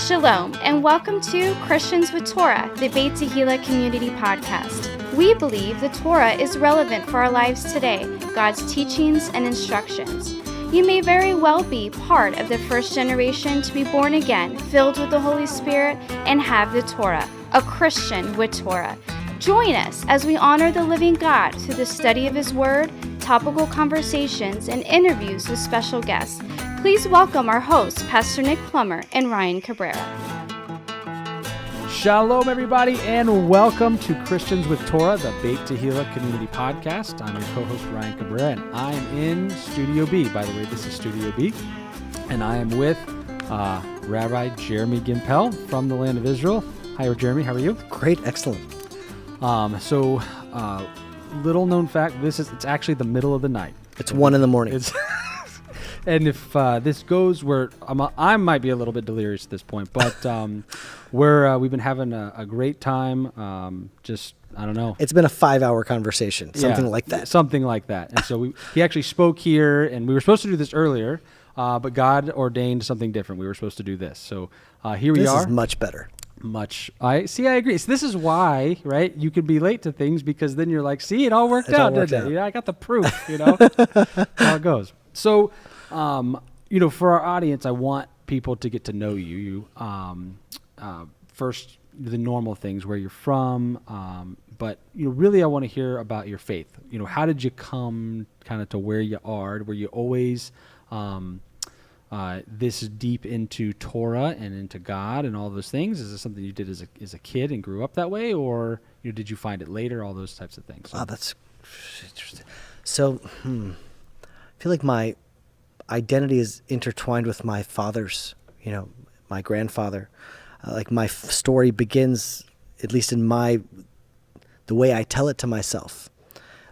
Shalom, and welcome to Christians with Torah, the Beit Tehila community podcast. We believe the Torah is relevant for our lives today, God's teachings and instructions. You may very well be part of the first generation to be born again, filled with the Holy Spirit, and have the Torah, a Christian with Torah. Join us as we honor the living God through the study of His Word, topical conversations, and interviews with special guests. Please welcome our hosts, Pastor Nick Plummer and Ryan Cabrera. Shalom, everybody, and welcome to Christians with Torah, the Beit Tehila community podcast. I'm your co-host, Ryan Cabrera, and I am in Studio B. By the way, this is Studio B, and I am with Rabbi Jeremy Gimpel from the land of Israel. Hi, Jeremy. How are you? Great. Excellent. Little known fact, it's actually the middle of the night. It's 1 a.m. And if this goes where I might be a little bit delirious at this point, but we've been having a great time. I don't know. It's been a 5-hour conversation, something like that. Something like that. And so he actually spoke here, and we were supposed to do this earlier, but God ordained something different. We were supposed to do this. So here we are. This is much better. I agree. So this is why, right? You could be late to things because then you're like, see, it all worked out, didn't it? Yeah, I got the proof, how it goes. So, for our audience, I want people to get to know you. First, the normal things, where you're from, but really, I want to hear about your faith. How did you come kind of to where you are? Were you always this deep into Torah and into God and all those things? Is this something you did as a kid and grew up that way, or did you find it later? All those types of things. Wow, that's interesting. So, I feel like my identity is intertwined with my father's. My grandfather. Like my story begins, at least in the way I tell it to myself.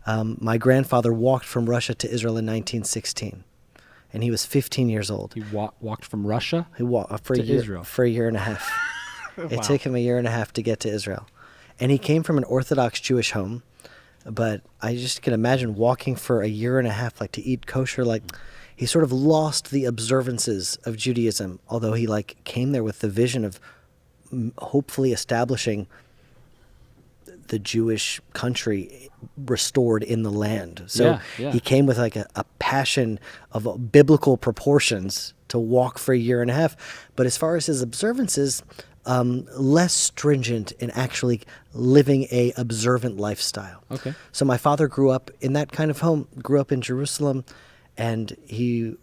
My grandfather walked from Russia to Israel in 1916. And he was 15 years old. He walked from Russia? He walked to Israel for a year and a half. Wow. It took him a year and a half to get to Israel. And he came from an Orthodox Jewish home. But I just can imagine walking for a year and a half, like to eat kosher, he sort of lost the observances of Judaism, although he came there with the vision of hopefully establishing the Jewish country restored in the land. So he came with a passion of biblical proportions to walk for a year and a half. But as far as his observances, less stringent in actually living a observant lifestyle. Okay. So my father grew up in that kind of home, grew up in Jerusalem, and he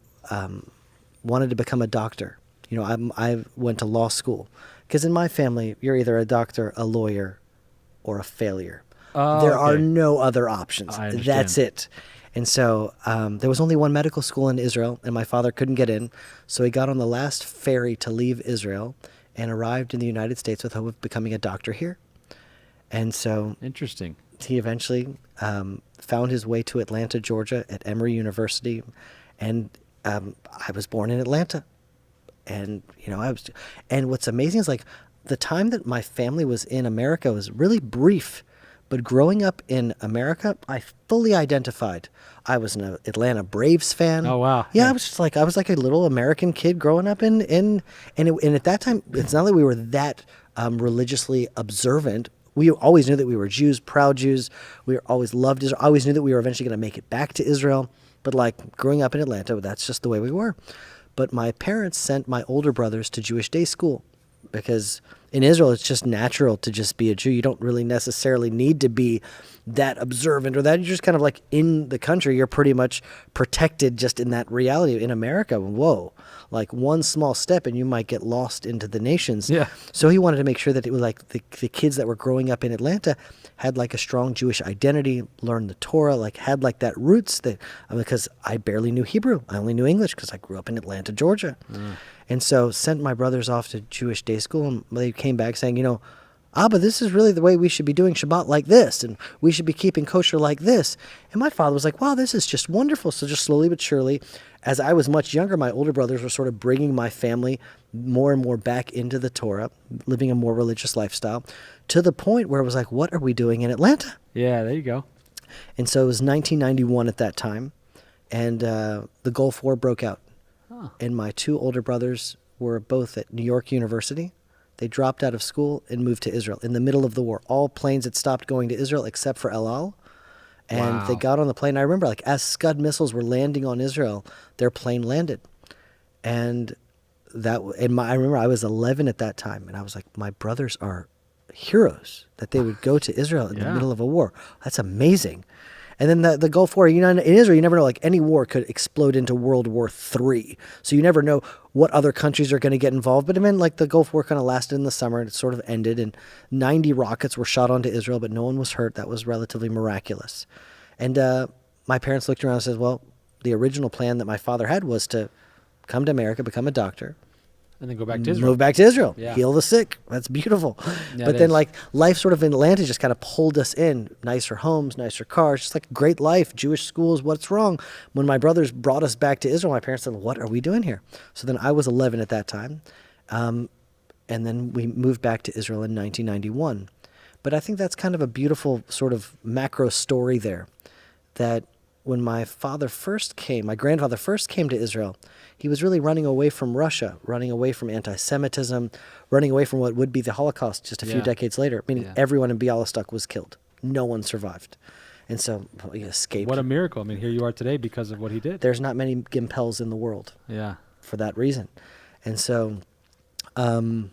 wanted to become a doctor. I went to law school because in my family, you're either a doctor, a lawyer, or a failure. There are no other options. That's it. And so there was only one medical school in Israel, and my father couldn't get in. So he got on the last ferry to leave Israel and arrived in the United States with hope of becoming a doctor here. And so interesting. He eventually found his way to Atlanta, Georgia at Emory University. And I was born in Atlanta. And, and what's amazing is the time that my family was in America was really brief, but growing up in America, I fully identified. I was an Atlanta Braves fan. Oh, wow. Yeah. I was like a little American kid growing up and at that time, it's not that we were that religiously observant. We always knew that we were Jews, proud Jews. We always loved Israel. I always knew that we were eventually going to make it back to Israel. But growing up in Atlanta, that's just the way we were. But my parents sent my older brothers to Jewish day school because in Israel, it's just natural to just be a Jew. You don't really necessarily need to be that observant or that. You're just kind of in the country. You're pretty much protected just in that reality. In America, whoa, one small step and you might get lost into the nations. Yeah. So he wanted to make sure that it was the kids that were growing up in Atlanta had a strong Jewish identity, learned the Torah, had that roots because I barely knew Hebrew. I only knew English because I grew up in Atlanta, Georgia. And so sent my brothers off to Jewish day school, and they came back saying, Abba, this is really the way we should be doing Shabbat like this, and we should be keeping kosher like this. And my father was like, wow, this is just wonderful. So just slowly but surely, as I was much younger, my older brothers were sort of bringing my family more and more back into the Torah, living a more religious lifestyle, to the point where it was like, what are we doing in Atlanta? Yeah, there you go. And so it was 1991 at that time, and the Gulf War broke out. And my two older brothers were both at New York University. They dropped out of school and moved to Israel in the middle of the war. All planes had stopped going to Israel except for El Al. And they got on the plane. I remember, like, as Scud missiles were landing on Israel, their plane landed. And I remember I was 11 at that time, and I was like, my brothers are heroes that they would go to Israel in the middle of a war. That's amazing. And then the Gulf War, in Israel, you never know, like, any war could explode into World War III. So you never know what other countries are going to get involved. But I mean, like, the Gulf War kind of lasted in the summer, and it sort of ended, and 90 rockets were shot onto Israel, but no one was hurt. That was relatively miraculous. And my parents looked around and said, well, the original plan that my father had was to come to America, become a doctor, and then go back to Israel. Move back to Israel. Yeah. Heal the sick. That's beautiful. Yeah, but then, like, life sort of in Atlanta just kind of pulled us in. Nicer homes, nicer cars, just like great life, Jewish schools. What's wrong? When my brothers brought us back to Israel, my parents said, what are we doing here? So then I was 11 at that time. And then we moved back to Israel in 1991. But I think that's kind of a beautiful sort of macro story there, that when my grandfather first came to Israel, he was really running away from Russia, running away from anti-Semitism, running away from what would be the Holocaust just a few decades later, meaning everyone in Bialystok was killed. No one survived. And so he escaped. What a miracle. I mean, here you are today because of what he did. There's not many Gimpels in the world for that reason. And so when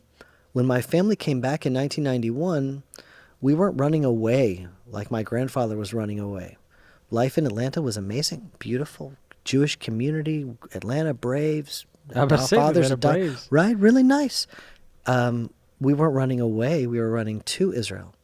my family came back in 1991, we weren't running away like my grandfather was running away. Life in Atlanta was amazing, beautiful, Jewish community, Atlanta Braves. Braves. Right, really nice. We weren't running away; we were running to Israel.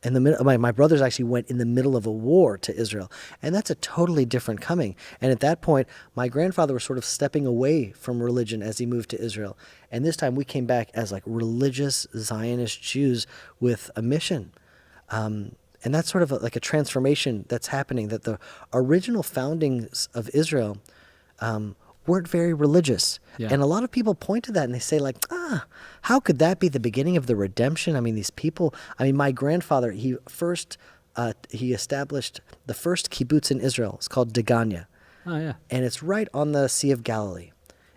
In the middle, my brothers actually went in the middle of a war to Israel, and that's a totally different coming. And at that point, my grandfather was sort of stepping away from religion as he moved to Israel. And this time, we came back as like religious Zionist Jews with a mission. And that's sort of like a transformation that's happening, that the original foundings of Israel weren't very religious. Yeah. And a lot of people point to that and they say, like, how could that be the beginning of the redemption? I mean, these people, my grandfather, he established the first kibbutz in Israel. It's called Degania. Oh, yeah. And it's right on the Sea of Galilee.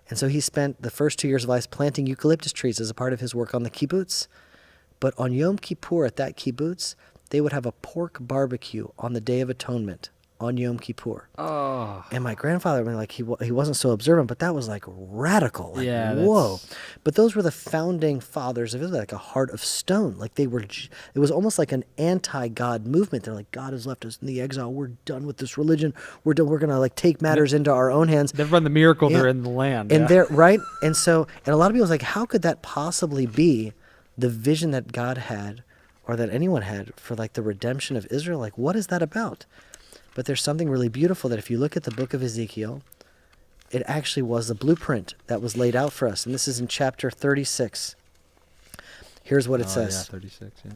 And so he spent the first 2 years of life planting eucalyptus trees as a part of his work on the kibbutz. But on Yom Kippur at that kibbutz, they would have a pork barbecue on the Day of Atonement on Yom Kippur. Oh. And my grandfather, he wasn't so observant, but that was like radical. Like, yeah. Whoa. But those were the founding fathers of Israel, like a heart of stone. Like it was almost like an anti-God movement. They're like, God has left us in the exile. We're done with this religion. We're done. We're going to like take matters into our own hands. They've run the miracle. They're in the land. And they're right. And so, and a lot of people was like, how could that possibly be the vision that God had, or that anyone had, for like the redemption of Israel? Like, what is that about? But there's something really beautiful that if you look at the book of Ezekiel, it actually was the blueprint that was laid out for us. And this is in chapter 36. Here's what it says. Yeah, 36, yeah.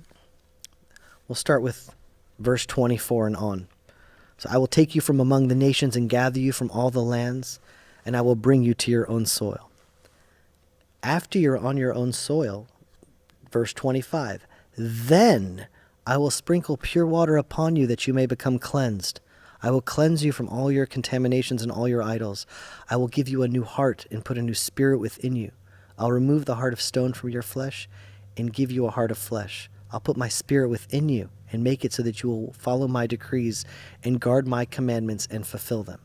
We'll start with verse 24 and on. So I will take you from among the nations and gather you from all the lands, and I will bring you to your own soil. After you're on your own soil, verse 25, then I will sprinkle pure water upon you that you may become cleansed. I will cleanse you from all your contaminations and all your idols. I will give you a new heart and put a new spirit within you. I'll remove the heart of stone from your flesh and give you a heart of flesh. I'll put my spirit within you and make it so that you will follow my decrees and guard my commandments and fulfill them.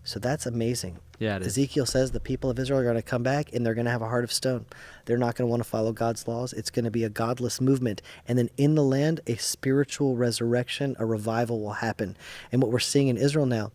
So that's amazing. Yeah, it is. Ezekiel says the people of Israel are going to come back and they're going to have a heart of stone. They're not going to want to follow God's laws. It's going to be a godless movement. And then in the land, a spiritual resurrection, a revival will happen. And what we're seeing in Israel now,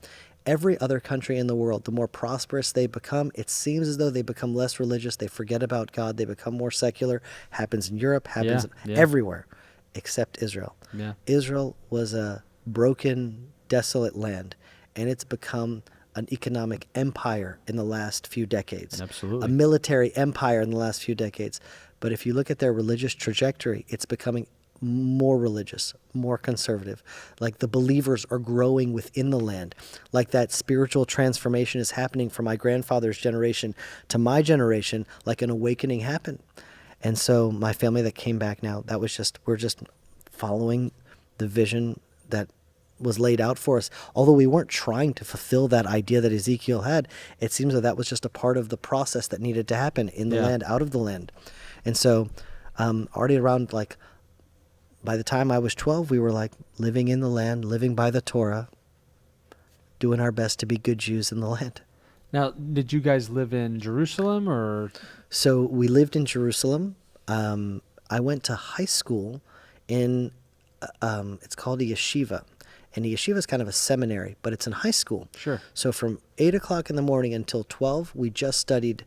every other country in the world, the more prosperous they become, it seems as though they become less religious. They forget about God. They become more secular. Happens in Europe, happens everywhere except Israel. Yeah. Israel was a broken, desolate land, and it's become an economic empire in the last few decades. Absolutely. A military empire in the last few decades. But if you look at their religious trajectory, it's becoming more religious, more conservative. Like the believers are growing within the land. Like that spiritual transformation is happening from my grandfather's generation to my generation, like an awakening happened. And so my family that came back now, we're just following the vision that was laid out for us. Although we weren't trying to fulfill that idea that Ezekiel had, it seems that was just a part of the process that needed to happen in the land, out of the land. And so already around by the time I was 12, we were living in the land, living by the Torah, doing our best to be good Jews in the land. Now, did you guys live in Jerusalem or? So we lived in Jerusalem. I went to high school in, it's called a yeshiva. And a yeshiva is kind of a seminary, but it's in high school. Sure. So from 8 o'clock in the morning until 12, we just studied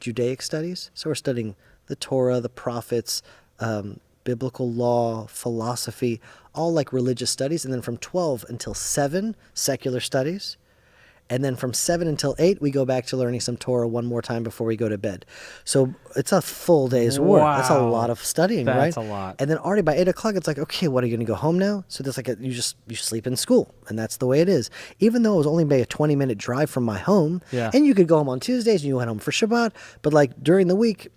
Judaic studies. So we're studying the Torah, the prophets, biblical law, philosophy, all religious studies. And then from 12 until 7, secular studies. And then from 7 until 8, we go back to learning some Torah one more time before we go to bed. So it's a full day's work. That's a lot of studying, right? That's a lot. And then already by 8 o'clock, it's okay, what, are you going to go home now? So there's you sleep in school, and that's the way it is. Even though it was only maybe a 20-minute drive from my home, and you could go home on Tuesdays, and you went home for Shabbat, but during the week,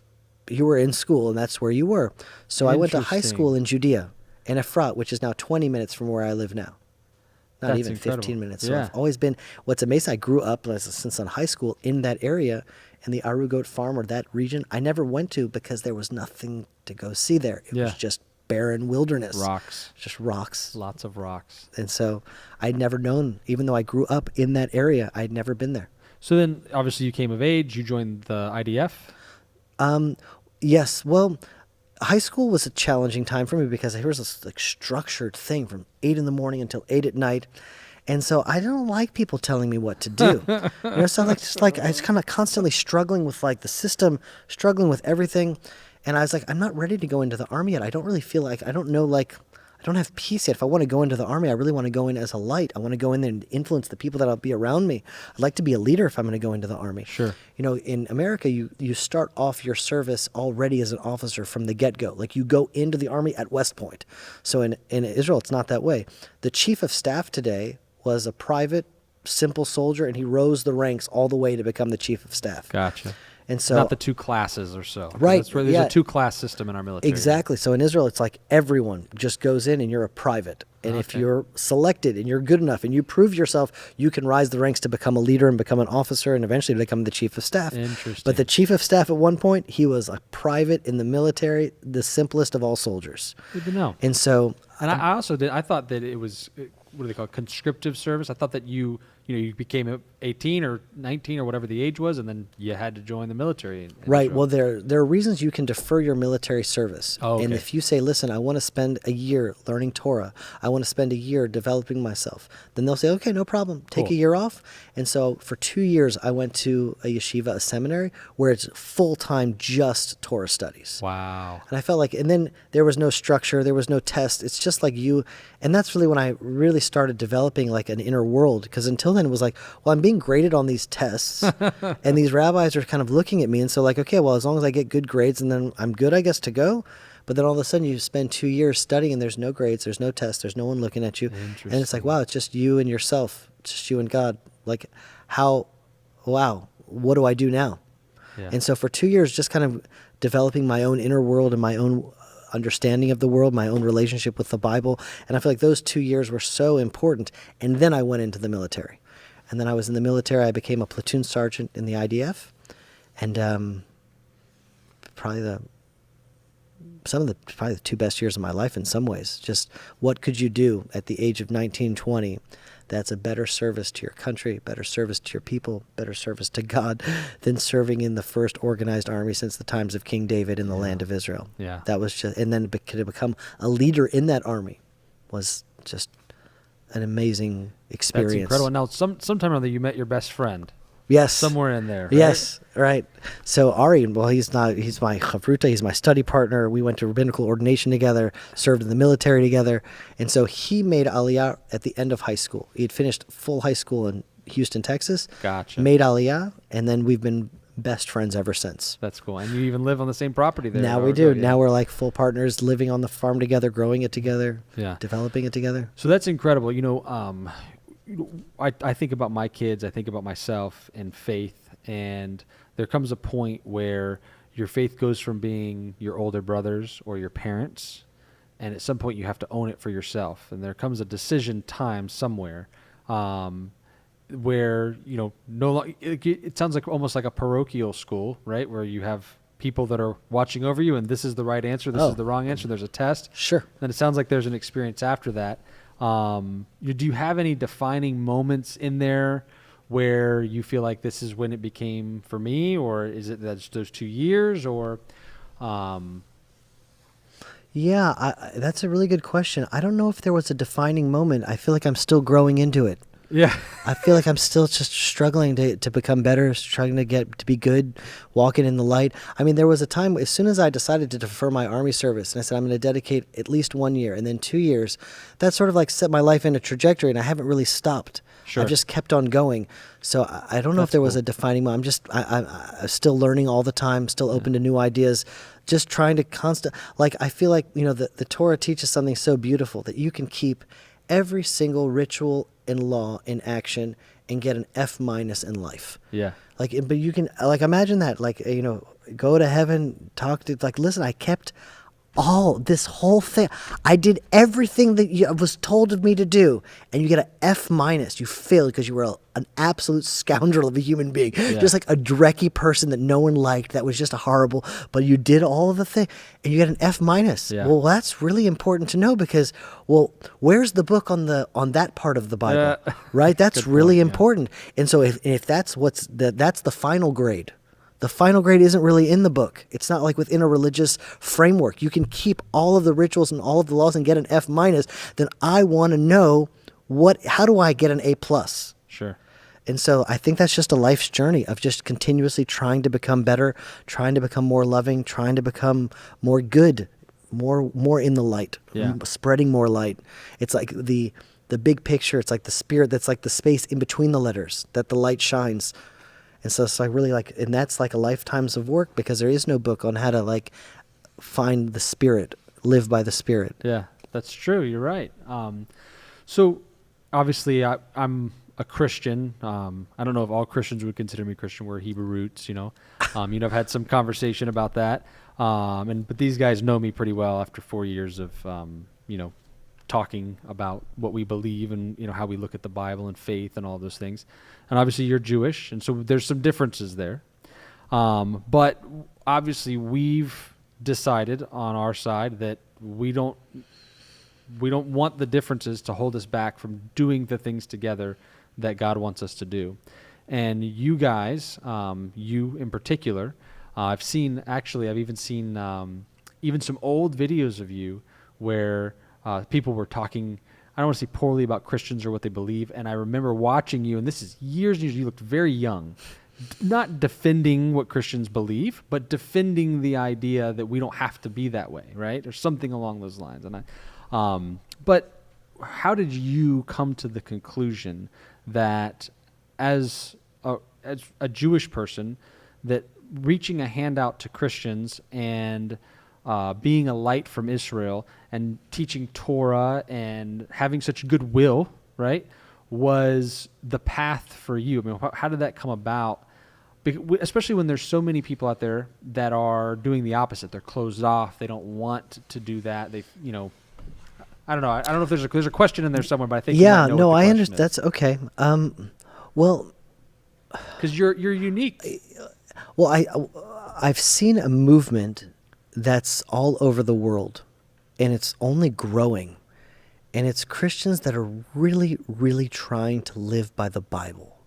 you were in school, and that's where you were. So I went to high school in Judea, in Efrat, which is now 20 minutes from where I live now. Not That's even incredible. 15 minutes. So I've always been, what's amazing, I grew up since in high school in that area, in the Arugot farm or that region. I never went to because there was nothing to go see there. It was just barren wilderness. Rocks. Just rocks. Lots of rocks. And so I'd never known, even though I grew up in that area, I'd never been there. So then obviously you came of age, you joined the IDF? Yes. Well, high school was a challenging time for me because there was this structured thing from 8 in the morning until 8 at night. And so I don't like people telling me what to do. So I was kind of constantly struggling with the system, struggling with everything. And I was I'm not ready to go into the army yet. I don't really feel I don't know, I don't have peace yet. If I want to go into the army, I really want to go in as a light. I want to go in there and influence the people that'll be around me. I'd like to be a leader if I'm going to go into the army. Sure. In America, you start off your service already as an officer from the get-go. You go into the army at West Point. So in Israel, it's not that way. The chief of staff today was a private, simple soldier, and he rose the ranks all the way to become the chief of staff. Gotcha. And so, not the two classes or so. Right. That's where there's a two-class system in our military. Exactly. So in Israel, it's everyone just goes in and you're a private. And if you're selected and you're good enough and you prove yourself, you can rise the ranks to become a leader and become an officer and eventually become the chief of staff. Interesting. But the chief of staff at one point, he was a private in the military, the simplest of all soldiers. Good to know. And so... And I also did, I thought that it was, what do they call it, conscriptive service. I thought that you became 18 or 19 or whatever the age was, and then you had to join the military. Right. Well, there are reasons you can defer your military service. Oh, okay. And if you say, listen, I want to spend a year learning Torah, I want to spend a year developing myself, then they'll say, okay, no problem. Take a year off. And so for 2 years, I went to a yeshiva, a seminary, where it's full-time just Torah studies. Wow. And I felt and then there was no structure, there was no test. It's just you. And that's really when I really started developing an inner world, because until then it was well, I'm being graded on these tests and these rabbis are kind of looking at me. And so okay, well, as long as I get good grades and then I'm good, I guess, to go. But then all of a sudden you spend 2 years studying and there's no grades, there's no tests, there's no one looking at you. And it's wow, it's just you and yourself, it's just you and God. What do I do now? Yeah. And so for 2 years, just kind of developing my own inner world and my own understanding of the world, my own relationship with the Bible. And I feel those 2 years were so important. And then I went into the military. And then I was in the military. I became a platoon sergeant in the IDF. And probably the 2 best years of my life in some ways. Just what could you do at the age of 19, 20 that's a better service to your country, better service to your people, better service to God than serving in the first organized army since the times of King David in the land of Israel. Yeah. That was just, and then to become a leader in that army was just an amazing experience. That's incredible. Now, sometime or other you met your best friend. Yes. Somewhere in there. Right? Yes, right. So Ari, well, he's my chavruta, he's my study partner. We went to rabbinical ordination together, served in the military together. And so he made Aliyah at the end of high school. He had finished full high school in Houston, Texas. Gotcha. Made Aliyah, and then we've been best friends ever since. That's cool. And you even live on the same property there. Now we do. Yeah. Now we're like full partners, living on the farm together, growing it together, developing it together. So that's incredible. I think about my kids, I think about myself and faith, and there comes a point where your faith goes from being your older brothers or your parents and at some point you have to own it for yourself. And there comes a decision time somewhere where, it sounds like almost like a parochial school, right? Where you have people that are watching over you, and this is the right answer, this is the wrong answer, there's a test. Sure. Then it sounds like there's an experience after that. Do you have any defining moments in there where you feel like this is when it became for me, or is it that's those 2 years, or? Yeah, that's a really good question. I don't know if there was a defining moment. I feel like I'm still growing into it. Yeah. I feel like I'm still just struggling to become better, struggling to be good, walking in the light. I mean, there was a time, as soon as I decided to defer my Army service, and I said, I'm going to dedicate at least 1 year, and then 2 years, that sort of like set my life in a trajectory, and I haven't really stopped. Sure. I've just kept on going. So I don't know if there was a defining moment. I'm still learning all the time, still open to new ideas, just trying to I feel like, the Torah teaches something so beautiful that you can keep every single ritual and law in action and get an F- in life. Yeah. But you can, imagine that, go to heaven, talk to, listen, I kept this whole thing. I did everything that was told of me to do, and you get an F-. You failed because you were an absolute scoundrel of a human being. Yeah. Just like a drecky person that no one liked, that was just a horrible, but you did all of the thing, and you get an F-. Yeah. Well, that's really important to know because, where's the book on that part of the Bible? Right? That's really important. And so if that's that's the final grade. The final grade isn't really in the book. It's not like within a religious framework. You can keep all of the rituals and all of the laws and get an F-. Then I want to know how do I get an A+? Sure. And so I think that's just a life's journey of just continuously trying to become better, trying to become more loving, trying to become more good, more in the light, spreading more light. It's like the big picture. It's like the spirit that's like the space in between the letters that the light shines. And so it's really and that's like a lifetimes of work because there is no book on how to find the spirit, live by the spirit. Yeah, that's true. You're right. So obviously I'm a Christian. I don't know if all Christians would consider me Christian. We're Hebrew roots, I've had some conversation about that. But these guys know me pretty well after 4 years of, talking about what we believe and, how we look at the Bible and faith and all those things. And obviously you're Jewish, and so there's some differences there. But obviously we've decided on our side that we don't want the differences to hold us back from doing the things together that God wants us to do. And you guys, you in particular, I've even seen even some old videos of you where people were talking, I don't want to say poorly about Christians or what they believe, and I remember watching you, and this is years and years, you looked very young, not defending what Christians believe, but defending the idea that we don't have to be that way, right? Or something along those lines. And but how did you come to the conclusion that as a Jewish person, that reaching a hand out to Christians and being a light from Israel and teaching Torah and having such goodwill, right, was the path for you? I mean, how did that come about? Especially when there's so many people out there that are doing the opposite. They're closed off. They don't want to do that. I don't know. I don't know if there's a question in there somewhere, but I think I understand. That's okay. Well, because you're unique. Well, I've seen a movement that's all over the world, and it's only growing. And it's Christians that are really, really trying to live by the Bible.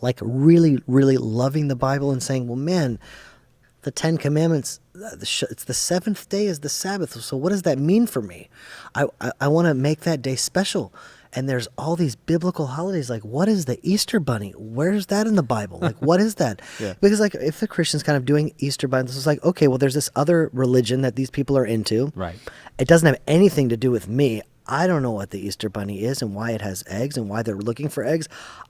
Like really, really loving the Bible and saying, well, man, the 10 Commandments, it's the seventh day is the Sabbath. So what does that mean for me? I want to make that day special. And there's all these biblical holidays. Like, what is the Easter Bunny? Where's that in the Bible? Like, what is that? Yeah. Because, if the Christian's kind of doing Easter Bunnies, it's like, okay, well, there's this other religion that these people are into. Right. It doesn't have anything to do with me. I don't know what the Easter Bunny is and why it has eggs and why they're looking for eggs.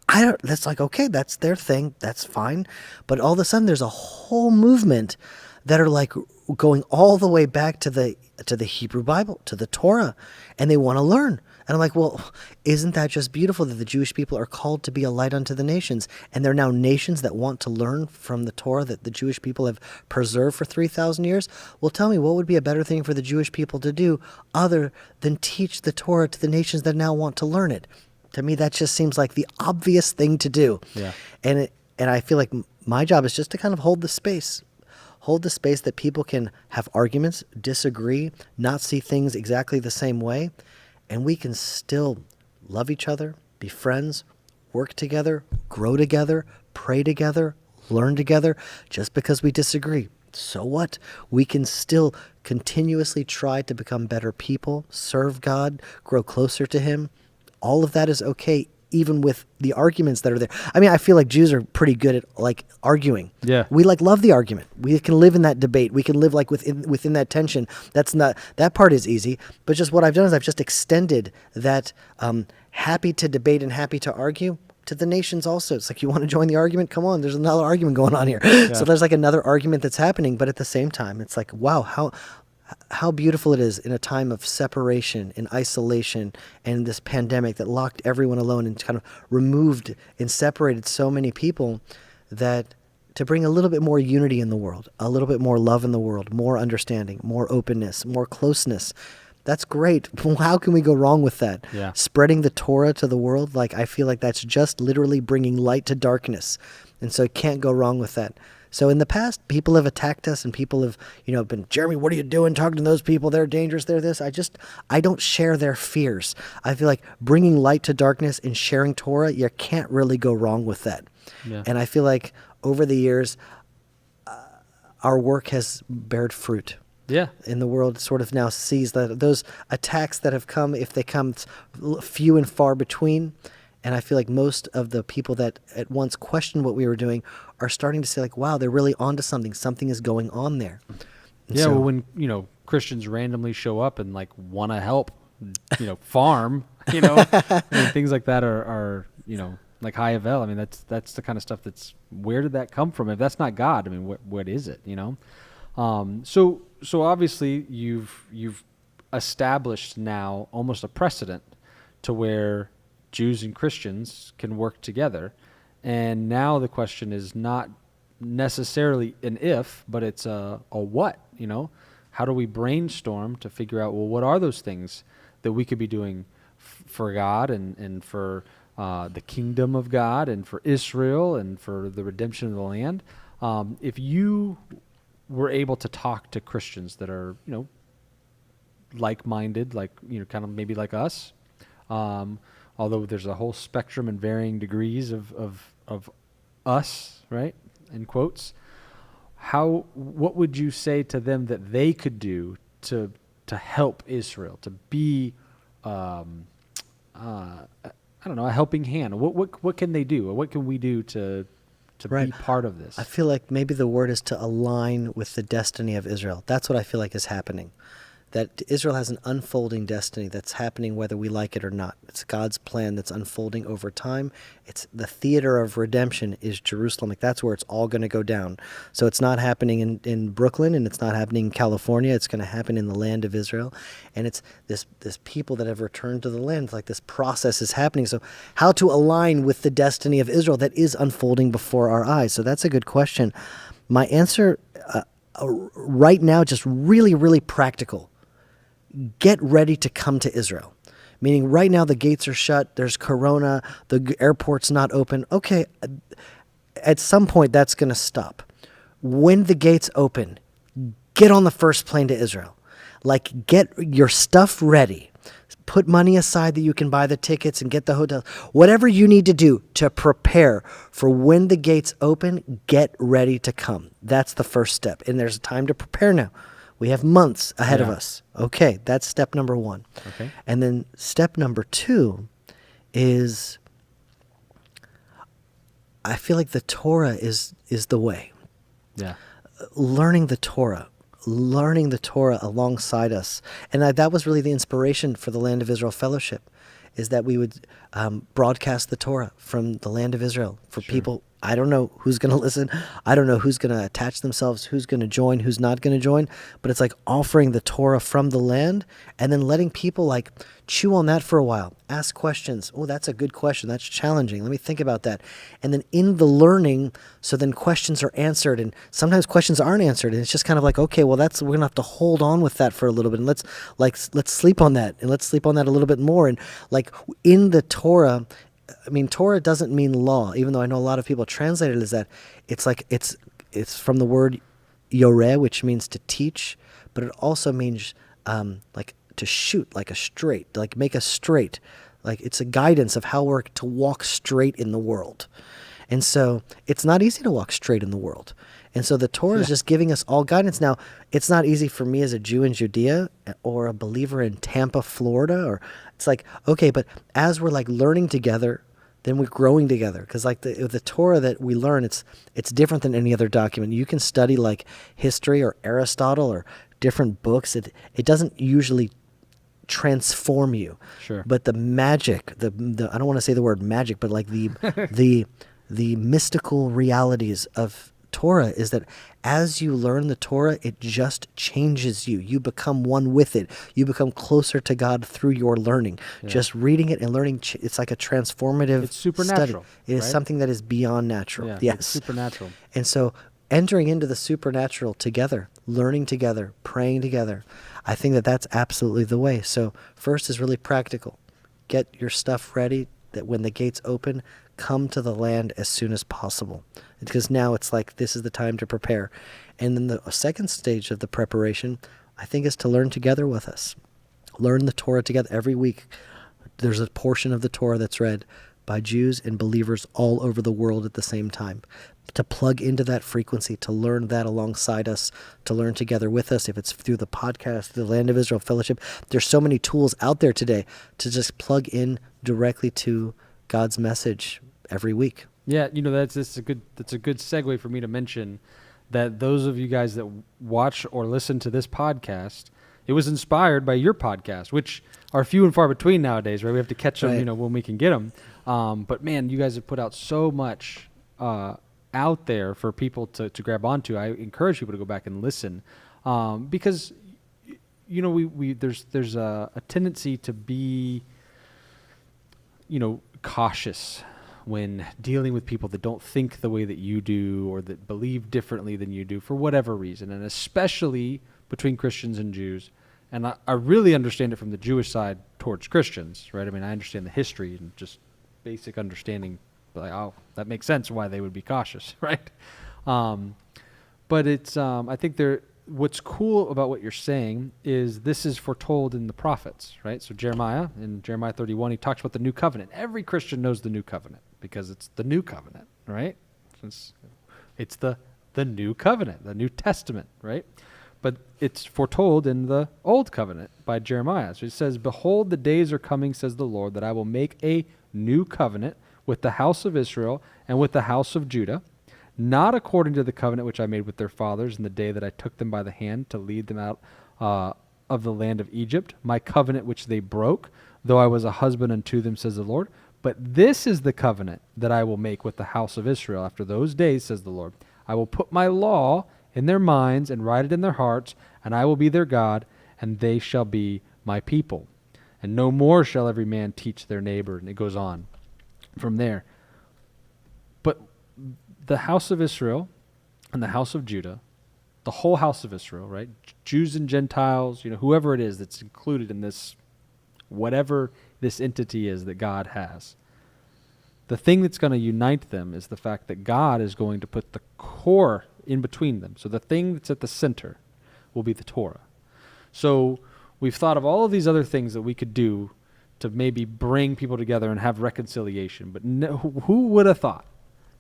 That's like, okay, that's their thing. That's fine. But all of a sudden, there's a whole movement that are like going all the way back to the Hebrew Bible, to the Torah, and they want to learn. And I'm like, well, isn't that just beautiful that the Jewish people are called to be a light unto the nations? And there are now nations that want to learn from the Torah that the Jewish people have preserved for 3,000 years. Well, tell me, what would be a better thing for the Jewish people to do other than teach the Torah to the nations that now want to learn it? To me, that just seems like the obvious thing to do. Yeah. And I feel like my job is just to kind of hold the space. Hold the space that people can have arguments, disagree, not see things exactly the same way, and we can still love each other, be friends, work together, grow together, pray together, learn together, just because we disagree. So what? We can still continuously try to become better people, serve God, grow closer to Him. All of that is okay, even with the arguments that are there. I mean, I feel like Jews are pretty good at like arguing. Yeah. We like love the argument. We can live in that debate. We can live like within that tension. That part is easy. But just what I've done is I've just extended that happy to debate and happy to argue to the nations also. It's like, you want to join the argument? Come on, there's another argument going on here. Yeah. So there's like another argument that's happening, but at the same time, it's like, wow, how beautiful it is in a time of separation and isolation and this pandemic that locked everyone alone and kind of removed and separated so many people, that to bring a little bit more unity in the world, a little bit more love in the world, more understanding, more openness, more closeness. That's great. How can we go wrong with that? Yeah. Spreading the Torah to the world, like I feel like that's just literally bringing light to darkness. And so you can't go wrong with that. So in the past, people have attacked us and people have, been, Jeremy, what are you doing talking to those people? They're dangerous. They're this. I don't share their fears. I feel like bringing light to darkness and sharing Torah, you can't really go wrong with that. Yeah. And I feel like over the years, our work has bared fruit. Yeah. In the world sort of now sees that those attacks that have come, if they come, it's few and far between. And I feel like most of the people that at once questioned what we were doing are starting to say like, wow, they're really onto something. Something is going on there. And Yeah, well, when, Christians randomly show up and like want to help, farm, I mean, things like that are like high Havel. I mean, that's the kind of stuff where did that come from? If that's not God, I mean, what is it, So obviously you've established now almost a precedent to where Jews and Christians can work together. And now the question is not necessarily an if, but it's a what, How do we brainstorm to figure out, well, what are those things that we could be doing for God and for the kingdom of God and for Israel and for the redemption of the land? If you were able to talk to Christians that are, like-minded, kind of maybe like us, although there's a whole spectrum and varying degrees of us, right, in quotes, what would you say to them that they could do to help Israel, to be, I don't know, a helping hand? What can they do? Or what can we do to right. be part of this? I feel like maybe the word is to align with the destiny of Israel. That's what I feel like is happening. That Israel has an unfolding destiny that's happening whether we like it or not. It's God's plan that's unfolding over time. It's the theater of redemption is Jerusalem. Like that's where it's all going to go down. So it's not happening in Brooklyn and it's not happening in California. It's going to happen in the land of Israel. And it's this people that have returned to the land. It's like this process is happening. So how to align with the destiny of Israel that is unfolding before our eyes? So that's a good question. My answer right now, just really, really practical. Get ready to come to Israel. Meaning right now the gates are shut, there's corona, the airport's not open. Okay, at some point that's going to stop. When the gates open, get on the first plane to Israel. Like get your stuff ready. Put money aside that you can buy the tickets and get the hotel. Whatever you need to do to prepare for when the gates open, get ready to come. That's the first step. And there's time to prepare now. We have months ahead of us. Okay, that's step number one. Okay. And then step number two is, I feel like the Torah is the way. Yeah. Learning the Torah alongside us. And that was really the inspiration for the Land of Israel Fellowship, is that we would broadcast the Torah from the land of Israel for people I don't know who's going to listen. I don't know who's going to attach themselves, who's going to join, who's not going to join. But it's like offering the Torah from the land and then letting people like chew on that for a while. Ask questions. Oh, that's a good question. That's challenging. Let me think about that. And then in the learning, so then questions are answered, and sometimes questions aren't answered. And it's just kind of like, okay, well, we're going to have to hold on with that for a little bit. And let's sleep on that, and let's sleep on that a little bit more. And like in the Torah, I mean, Torah doesn't mean law, even though I know a lot of people translate it as that. It's like it's from the word yoreh, which means to teach, but it also means like to shoot, like a straight, like make a straight. Like it's a guidance of how we're to walk straight in the world. And so it's not easy to walk straight in the world. And so the Torah is just giving us all guidance. Now, it's not easy for me as a Jew in Judea or a believer in Tampa, Florida. Or it's like, okay, but as we're like learning together, then we're growing together. Because like the Torah that we learn, it's different than any other document. You can study like history or Aristotle or different books. It doesn't usually transform you. Sure. But the magic, the I don't want to say the word magic, but like the mystical realities of Torah is that as you learn the Torah, it just changes you. You become one with it. You become closer to God through your learning. Yeah. Just reading it and learning, it's like a transformative It's supernatural. Study. It is something that is beyond natural. Yeah, yes. It's supernatural. And so entering into the supernatural together, learning together, praying together, I think that that's absolutely the way. So first is really practical. Get your stuff ready that when the gates open, come to the land as soon as possible. Because now it's like this is the time to prepare. And then the second stage of the preparation, I think, is to learn together with us. Learn the Torah together every week. There's a portion of the Torah that's read by Jews and believers all over the world at the same time. To plug into that frequency, to learn that alongside us, to learn together with us, if it's through the podcast, the Land of Israel Fellowship. There's so many tools out there today to just plug in directly to God's message every week. Yeah, that's a good segue for me to mention that those of you guys that watch or listen to this podcast, it was inspired by your podcast, which are few and far between nowadays, right? We have to catch them, Right. When we can get them. But man, you guys have put out so much out there for people to grab onto. I encourage people to go back and listen because there's a tendency to be cautious when dealing with people that don't think the way that you do or that believe differently than you do for whatever reason, and especially between Christians and Jews. And I really understand it from the Jewish side towards Christians, right? I mean, I understand the history and just basic understanding, like, oh, that makes sense why they would be cautious, right? But it's, I think what's cool about what you're saying is this is foretold in the prophets, right? So Jeremiah, in Jeremiah 31, he talks about the new covenant. Every Christian knows the new covenant because it's the new covenant, right? It's the new covenant, the New Testament, right? But it's foretold in the Old Covenant by Jeremiah. So it says, "Behold, the days are coming, says the Lord, that I will make a new covenant with the house of Israel and with the house of Judah, not according to the covenant which I made with their fathers in the day that I took them by the hand to lead them out of the land of Egypt, my covenant which they broke, though I was a husband unto them, says the Lord. But this is the covenant that I will make with the house of Israel after those days, says the Lord. I will put my law in their minds and write it in their hearts, and I will be their God, and they shall be my people. And no more shall every man teach their neighbor." And it goes on from there. But the house of Israel and the house of Judah, the whole house of Israel, right? Jews and Gentiles, whoever it is that's included in this, whatever this entity is that God has. The thing that's going to unite them is the fact that God is going to put the core in between them. So the thing that's at the center will be the Torah. So we've thought of all of these other things that we could do to maybe bring people together and have reconciliation. But who would have thought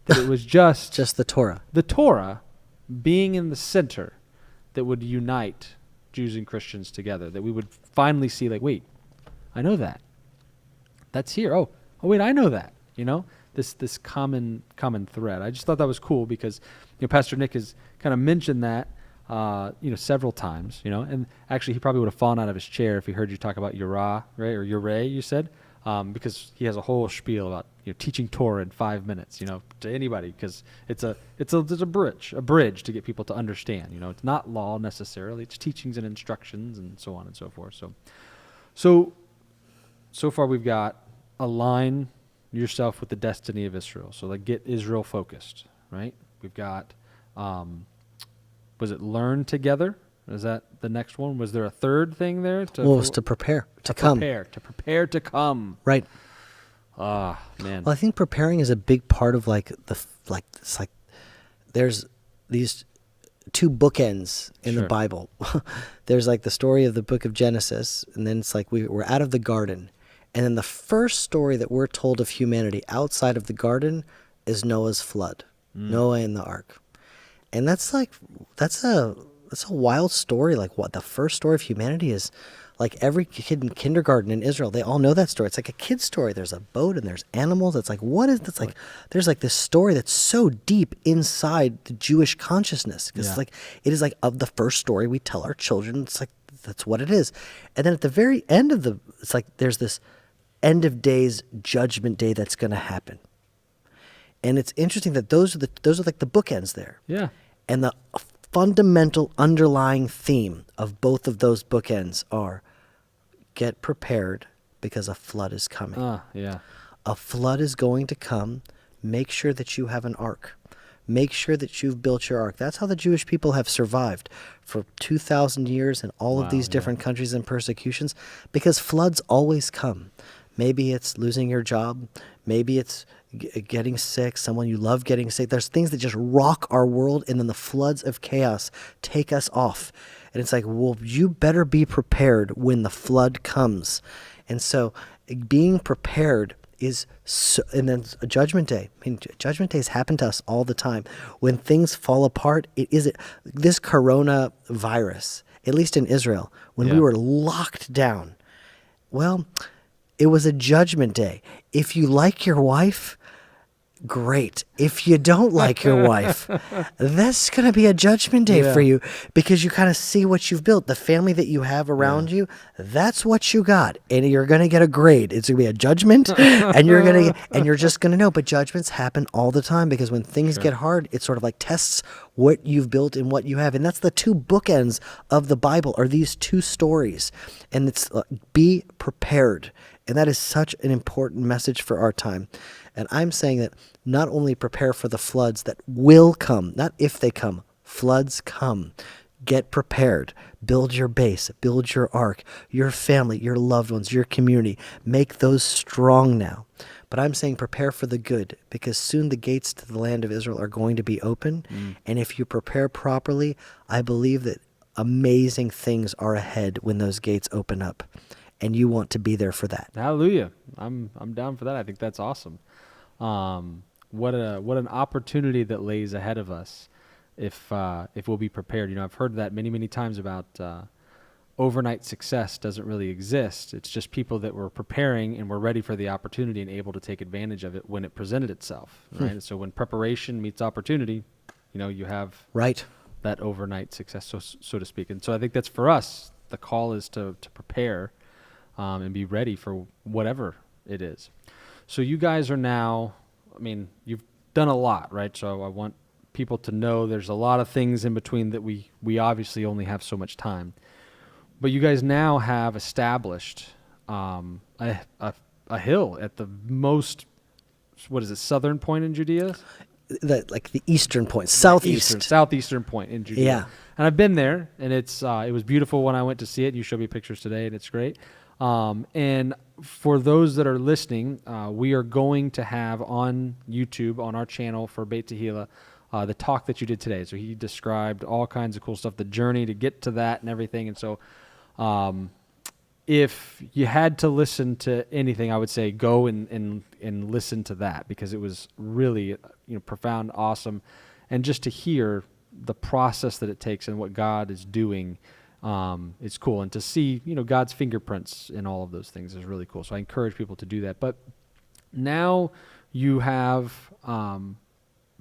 that it was just the Torah. The Torah being in the center that would unite Jews and Christians together, that we would finally see, like, wait, I know that. That's here. Oh, wait, I know that. This common thread. I just thought that was cool because, Pastor Nick has kind of mentioned that, several times, and actually he probably would have fallen out of his chair if he heard you talk about Yirah, right? Or Yireh, you said. because he has a whole spiel about teaching Torah in 5 minutes, to anybody, because it's a bridge to get people to understand. It's not law necessarily; it's teachings and instructions and so on and so forth. So far we've got align yourself with the destiny of Israel. So get Israel focused, right? We've got, was it learn together? Is that the next one? Was there a third thing there? It was to prepare, to come. Prepare to come. Right. Ah, man. Well, I think preparing is a big part of there's these two bookends in the Bible. There's the story of the book of Genesis, and then it's we're out of the garden. And then the first story that we're told of humanity outside of the garden is Noah's flood, Noah and the ark. And that's a wild story. What the first story of humanity is, every kid in kindergarten in Israel, they all know that story. It's like a kid's story. There's a boat and there's animals. It's what is this? There's this story that's so deep inside the Jewish consciousness. Because it is of the first story we tell our children. It's that's what it is. And then at the very end of it's there's this end of days judgment day that's going to happen. And it's interesting that those are the bookends there. Yeah. And the fundamental underlying theme of both of those bookends are get prepared because a flood is coming. Yeah. A flood is going to come. Make sure that you have an ark. Make sure that you've built your ark. That's how the Jewish people have survived for 2,000 years in all of these different countries and persecutions, because floods always come. Maybe it's losing your job. Maybe it's getting sick, someone you love getting sick. There's things that just rock our world, and then the floods of chaos take us off. And it's well, you better be prepared when the flood comes. And so being prepared is and then Judgment Day. Judgment Days happen to us all the time. When things fall apart, this coronavirus, at least in Israel, when we were locked down, well, it was a judgment day. If you like your wife, great. If you don't like your wife, that's going to be a judgment day for you, because you kind of see what you've built. The family that you have around you, that's what you got. And you're going to get a grade. It's going to be a judgment, and you're just going to know. But judgments happen all the time, because when things get hard, it sort of tests what you've built and what you have. And that's the two bookends of the Bible, are these two stories. And it's be prepared. And that is such an important message for our time. And I'm saying that not only prepare for the floods that will come, not if they come, floods come. Get prepared. Build your base. Build your ark, your family, your loved ones, your community. Make those strong now. But I'm saying prepare for the good, because soon the gates to the land of Israel are going to be open. And if you prepare properly, I believe that amazing things are ahead when those gates open up. And you want to be there for that. Hallelujah. I'm down for that. I think that's awesome. What an opportunity that lays ahead of us if we'll be prepared. I've heard that many times about overnight success doesn't really exist. It's just people that were preparing and were ready for the opportunity and able to take advantage of it when it presented itself. Right. So when preparation meets opportunity, you have that overnight success, so to speak. And so I think that's for us. The call is to prepare. And be ready for whatever it is. So you guys are now, you've done a lot, right? So I want people to know there's a lot of things in between that we obviously only have so much time. But you guys now have established a hill at the most, southern point in Judea? The eastern point, southeastern point in Judea. Yeah. And I've been there, and it was beautiful when I went to see it. You showed me pictures today, and it's great. And for those that are listening, we are going to have on YouTube, on our channel for Beit Tehila, the talk that you did today. So he described all kinds of cool stuff, the journey to get to that and everything. And so if you had to listen to anything, I would say go and listen to that, because it was really profound, awesome. And just to hear the process that it takes and what God is doing, it's cool. And to see, God's fingerprints in all of those things is really cool. So I encourage people to do that. But now you have,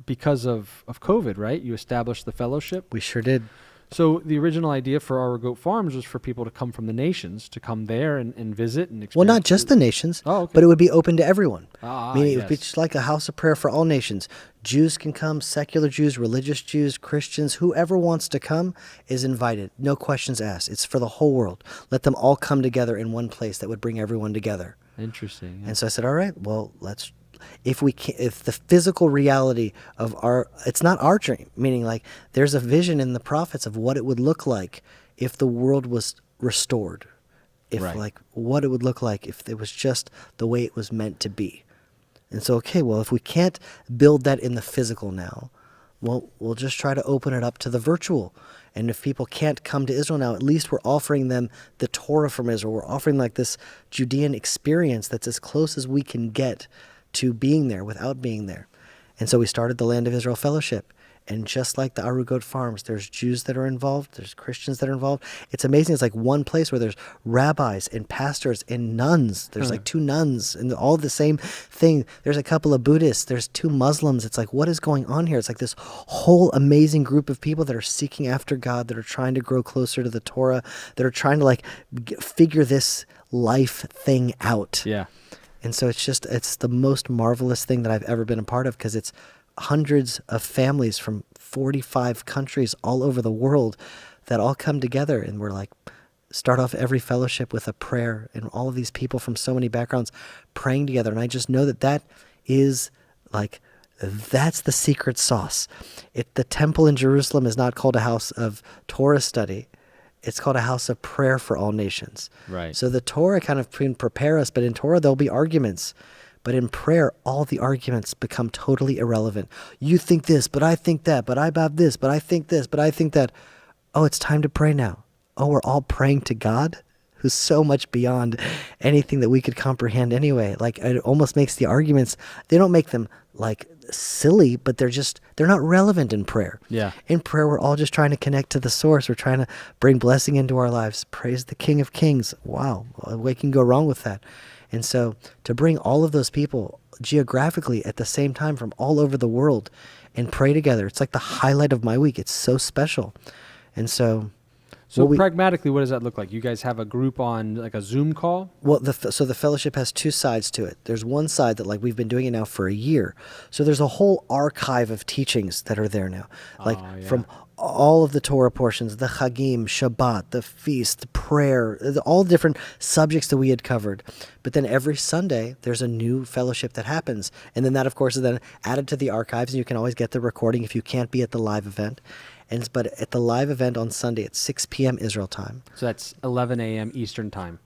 because of COVID, right? You established the fellowship. We sure did. So the original idea for our goat farms was for people to come from the nations, to come there and visit and experience. Well, not just the nations, Oh, okay. but it would be open to everyone. Meaning it would be yes. just like a house of prayer for all nations. Jews can come, secular Jews, religious Jews, Christians, whoever wants to come is invited. No questions asked. It's for the whole world. Let them all come together in one place that would bring everyone together. Interesting. Yeah. And so I said, all right, well, if the physical reality of it's not our dream, meaning like there's a vision in the prophets of what it would look like if the world was restored, Right. like what it would look like if it was just the way it was meant to be. And so, okay, well, if we can't build that in the physical now, well, we'll just try to open it up to the virtual. And if people can't come to Israel now, at least we're offering them the Torah from Israel. We're offering like this Judean experience that's as close as we can get to being there without being there. And so we started the Land of Israel Fellowship. And just like the Arugot Farms, there's Jews that are involved, there's Christians that are involved. It's amazing. It's like one place where there's rabbis and pastors and nuns. There's like 2 nuns and all the same thing. There's a couple of Buddhists. There's 2 Muslims. It's like, what is going on here? It's like this whole amazing group of people that are seeking after God, that are trying to grow closer to the Torah, that are trying to like figure this life thing out. Yeah. And so it's the most marvelous thing that I've ever been a part of, because it's hundreds of families from 45 countries all over the world that all come together, and we're like, start off every fellowship with a prayer, and all of these people from so many backgrounds praying together. And I just know that is like, that's the secret sauce. The temple in Jerusalem is not called a house of Torah study. It's called a house of prayer for all nations. Right. So the Torah kind of can prepare us, but in Torah there'll be arguments. But in prayer, all the arguments become totally irrelevant. You think this, but I think that, but I have this, but I think this, but I think that. Oh, it's time to pray now. Oh, we're all praying to God, who's so much beyond anything that we could comprehend anyway. Like, it almost makes the arguments, they don't make them like silly, but they're not relevant in prayer. Yeah. In prayer, we're all just trying to connect to the source. We're trying to bring blessing into our lives. Praise the King of Kings. Wow. What can go wrong with that? And so to bring all of those people geographically at the same time from all over the world and pray together, it's like the highlight of my week. It's so special. And so... pragmatically, what does that look like? You guys have a group on like a Zoom call? Well, so the fellowship has 2 sides to it. There's one side that like we've been doing it now for a year. So there's a whole archive of teachings that are there now. Like from all of the Torah portions, the Chagim, Shabbat, the feast, prayer, all different subjects that we had covered. But then every Sunday, there's a new fellowship that happens. And then that, of course, is then added to the archives, and you can always get the recording if you can't be at the live event. But at the live event on Sunday at 6 p.m. Israel time. So that's 11 a.m. Eastern time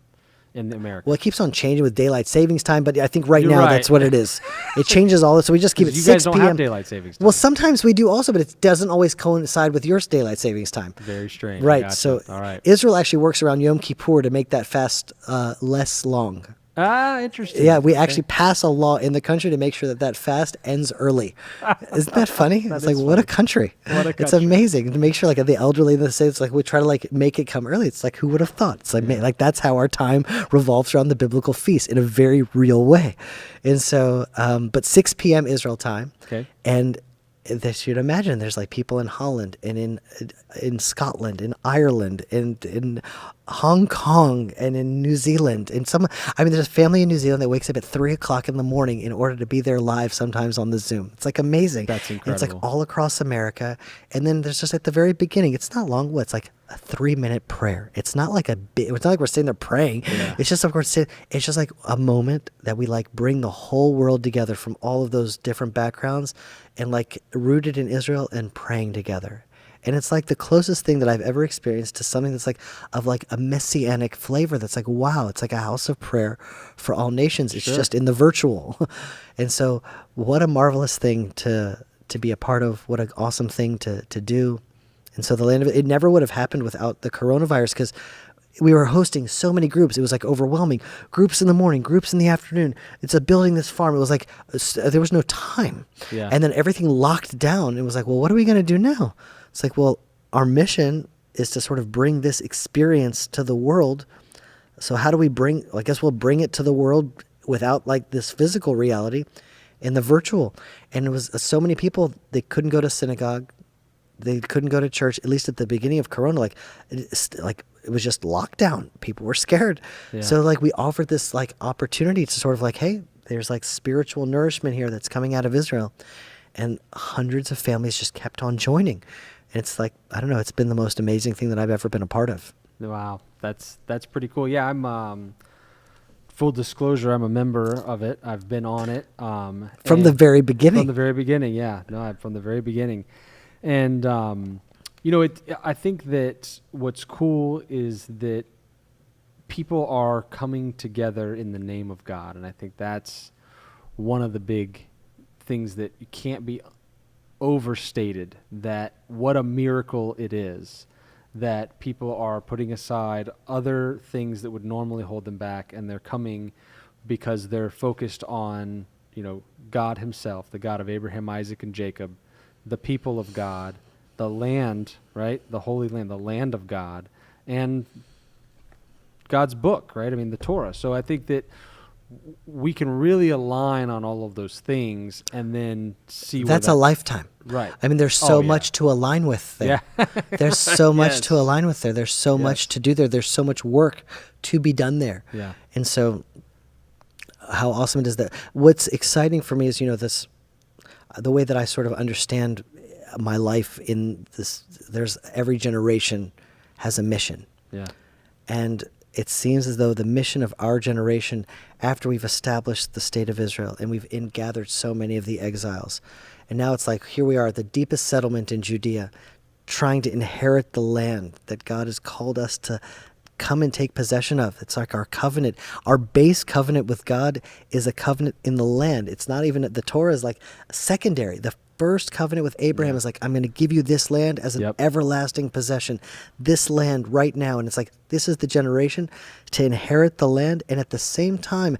in America. Well, it keeps on changing with daylight savings time, but I think right now that's what it is. It changes all, so we just keep it 6 p.m. You guys don't have daylight savings time. Well, sometimes we do also, but it doesn't always coincide with your daylight savings time. Very strange. Right. Gotcha. So all right. Israel actually works around Yom Kippur to make that fast less long. Interesting. Yeah, we actually pass a law in the country to make sure that fast ends early. Isn't that funny? It's like, what a country. It's amazing to make sure like the elderly in the States, like we try to like make it come early. It's like, who would have thought? It's like that's how our time revolves around the biblical feast in a very real way. And so, but 6 p.m. Israel time. Okay. And this, you'd imagine there's like people in Holland and in Scotland, in Ireland, and in Hong Kong, and in New Zealand, and there's a family in New Zealand that wakes up at 3:00 in the morning in order to be there live sometimes on the Zoom. It's like amazing. That's incredible. And it's like all across America. And then there's just at the very beginning, it's not long. It's like a 3-minute prayer. It's not like it's not like we're sitting there praying. Yeah. It's just, of course, it's just like a moment that we like bring the whole world together from all of those different backgrounds and like rooted in Israel and praying together. And it's like the closest thing that I've ever experienced to something that's like of like a messianic flavor. That's like, wow, it's like a house of prayer for all nations. It's just in the virtual. And so what a marvelous thing to be a part of. What an awesome thing to do. And so it never would have happened without the coronavirus, because we were hosting so many groups. It was like overwhelming. Groups in the morning, groups in the afternoon. It's a building this farm. It was like there was no time. Yeah. And then everything locked down. It was like, well, what are we going to do now? It's like, well, our mission is to sort of bring this experience to the world. So how do we I guess we'll bring it to the world without like this physical reality in the virtual. And it was so many people, they couldn't go to synagogue. they couldn't go to church, at least at the beginning of Corona. Like it was just lockdown. People were scared. Yeah. So like we offered this like opportunity to sort of like, hey, there's like spiritual nourishment here that's coming out of Israel. And hundreds of families just kept on joining. And it's like, I don't know, it's been the most amazing thing that I've ever been a part of. Wow. That's pretty cool. Yeah, I'm full disclosure, I'm a member of it. I've been on it. From the very beginning. From the very beginning, yeah. No, from the very beginning. And, I think that what's cool is that people are coming together in the name of God. And I think that's one of the big things that you can't be overstated, that what a miracle it is that people are putting aside other things that would normally hold them back, and they're coming because they're focused on, God himself, the God of Abraham, Isaac, and Jacob, the people of God, the land, right? The Holy Land, the land of God, and God's book, right? I mean, the Torah. So I think that we can really align on all of those things and then see that's a lifetime. Right. I mean, there's so much to align with there. Yeah. There's so much to align with there. There's so much to do there. There's so much work to be done there. Yeah. And so how awesome it is that what's exciting for me is, the way that I sort of understand my life in this, there's every generation has a mission. Yeah. And it seems as though the mission of our generation, after we've established the state of Israel and we've gathered so many of the exiles, and now it's like, here we are, the deepest settlement in Judea, trying to inherit the land that God has called us to come and take possession of. It's like our covenant. Our base covenant with God is a covenant in the land. It's not even, the Torah is like secondary. The first covenant with Abraham is like, I'm going to give you this land as an everlasting possession, this land right now. And it's like, this is the generation to inherit the land. And at the same time,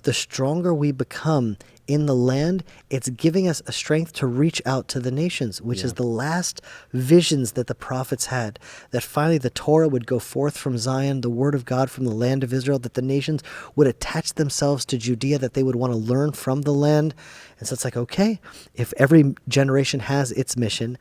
the stronger we become in the land, it's giving us a strength to reach out to the nations, which is the last visions that the prophets had, that finally the Torah would go forth from Zion, the word of God from the land of Israel, that the nations would attach themselves to Judea, that they would want to learn from the land. And so it's like, okay, if every generation has its mission,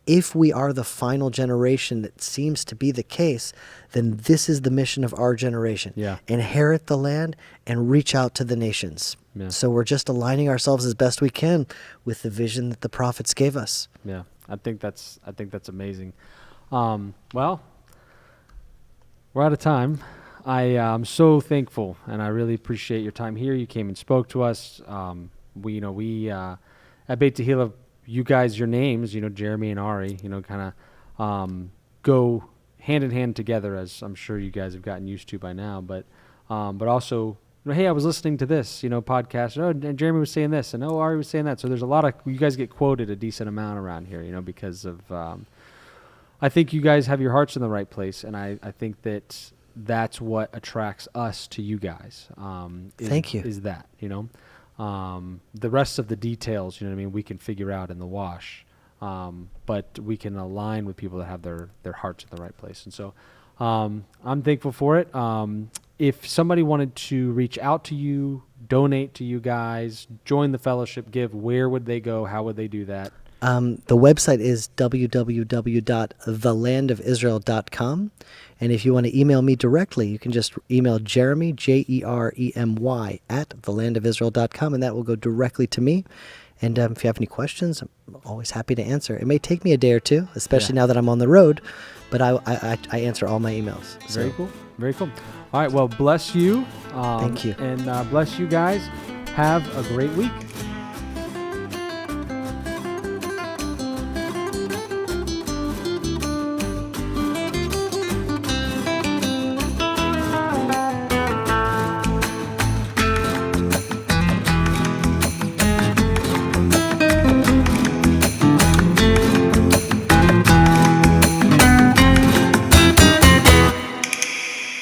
if we are the final generation that seems to be the case, then this is the mission of our generation. Yeah. Inherit the land and reach out to the nations. Yeah. So we're just aligning ourselves as best we can with the vision that the prophets gave us. Yeah. I think that's amazing. Well, we're out of time. I'm so thankful, and I really appreciate your time here. You came and spoke to us. We at Beit Tehila, you guys, your names, Jeremy and Ari, kind of go hand in hand together, as I'm sure you guys have gotten used to by now. But also, hey, I was listening to this, podcast. Oh, and Jeremy was saying this, and Ari was saying that. So there's a lot of, you guys get quoted a decent amount around here, because of, I think you guys have your hearts in the right place, and I think that's what attracts us to you guys. Thank you. Is that, the rest of the details, we can figure out in the wash. But we can align with people that have their hearts in the right place. And so I'm thankful for it. If somebody wanted to reach out to you, donate to you guys, join the fellowship, give, where would they go? How would they do that? The website is www.thelandofisrael.com. And if you want to email me directly, you can just email Jeremy, Jeremy, @thelandofisrael.com, and that will go directly to me. And if you have any questions, I'm always happy to answer. It may take me a day or two, especially now that I'm on the road, but I answer all my emails. So. Very cool. Very cool. All right. Well, bless you. Thank you. And bless you guys. Have a great week.